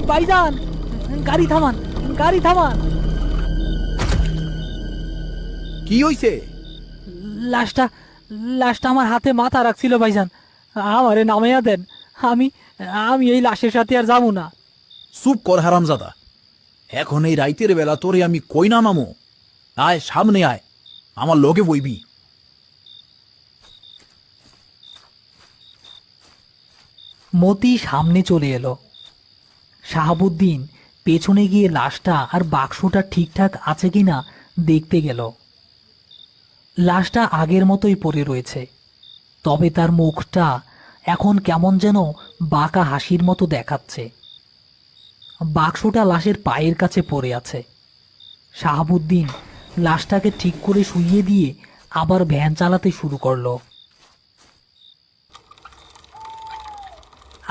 ভাইজান, গাড়ি থামান, গাড়ি থামান। কি হইছে? লাশটা লাশটা আমার হাতে মাথা রাখছিল ভাইজান, আমারে নামাইয়া দেন। আমি আমি এই লাশের সাথে আর যাবো না। চুপ কর হারামজাদা, এখন এই রাইতের বেলা তোরে আমি কই না নামো? আয় সামনে আয়, আমার লগে বইবি। মতি সামনে চলে এলো। শাহাবুদ্দিন পেছনে গিয়ে লাশটা আর বাক্সটা ঠিকঠাক আছে কিনা দেখতে গেল। লাশটা আগের মতোই পড়ে রয়েছে, তবে তার মুখটা এখন কেমন যেন বাঁকা হাসির মতো দেখাচ্ছে। বাক্সটা লাশের পায়ের কাছে পড়ে আছে। শাহাবুদ্দিন লাশটাকে ঠিক করে শুইয়ে দিয়ে আবার ভ্যান চালাতে শুরু করলো।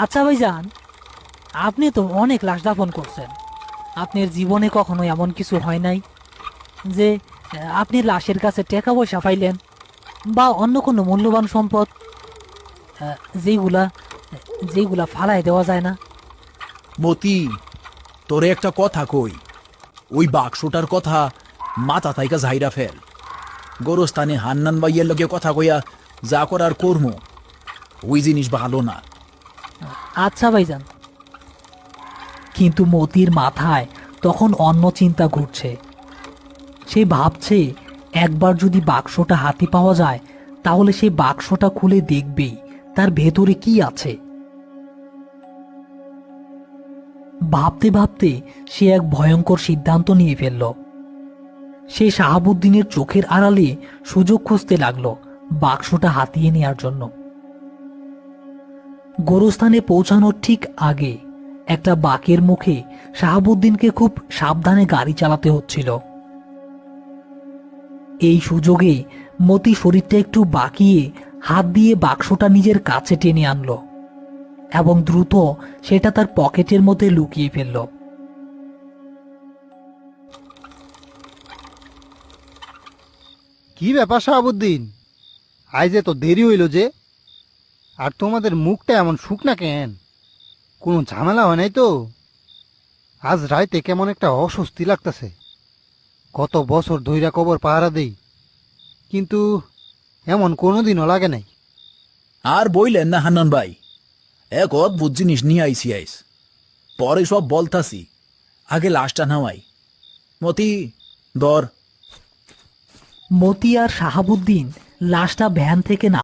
আচ্ছা ভাইজান, আপনি তো অনেক লাশ দাফন করছেন, আপনার জীবনে কখনো এমন কিছু হয় নাই যে আপনি লাশের কাছে টাকা পয়সা পাইলেন বা অন্য কোনো মূল্যবান সম্পদ, যেগুলা যেগুলা ফালায় দেওয়া যায় না? মতি, তোরে একটা কথা কই, ওই বাক্সটার কথা মাথা থাইকা ঝাইরা ফেল। গোরস্থানে হান্নান ভাইয়ের লগে কথা কইয়া যা করার কর্ম, ওই জিনিস ভালো না। আচ্ছা ভাইজান। কিন্তু মতির মাথায় তখন অন্য চিন্তা ঘুরছে। সে ভাবছে একবার যদি বাক্সটা হাতে পাওয়া যায় তাহলে সে বাক্সটা খুলে দেখবেই তার ভেতরে কি আছে। ভাবতে ভাবতে সে এক ভয়ঙ্কর সিদ্ধান্ত নিয়ে ফেলল। সে শাহাবুদ্দিনের চোখের আড়ালে সুযোগ খুঁজতে লাগলো বাক্সটা হাতিয়ে নেয়ার জন্য। গোরস্থানে পৌঁছানোর ঠিক আগে একটা বাঁকের মুখে শাহাবুদ্দিনকে খুব সাবধানে গাড়ি চালাতে হচ্ছিল। এই সুযোগে মতি শরীরটা একটু বাঁকিয়ে হাত দিয়ে বাক্সটা নিজের কাছে টেনে আনলো এবং দ্রুত সেটা তার পকেটের মধ্যে লুকিয়ে ফেলল। কি ব্যাপার শাহাবুদ্দিন, আজ তো দেরি হইল যে? আর তোমাদের মুখটা এমন শুকনা কেন? কোনো ঝামেলা হয় নাই তো? আজ রাইতে কেমন একটা অস্বস্তি লাগতেছে। কত বছর ধইরা কবর পাহারা দেই, কিন্তু এমন কোনোদিনও লাগে নাই। আর বইলেন না হান্নান ভাই, এক অদ্ভুত জিনিস নিয়ে আইস। পরে সব বলতাছি, আগে লাশটা নামাই। মতি, ধর। মতি আর শাহাবুদ্দিন লাশটা ভ্যান থেকে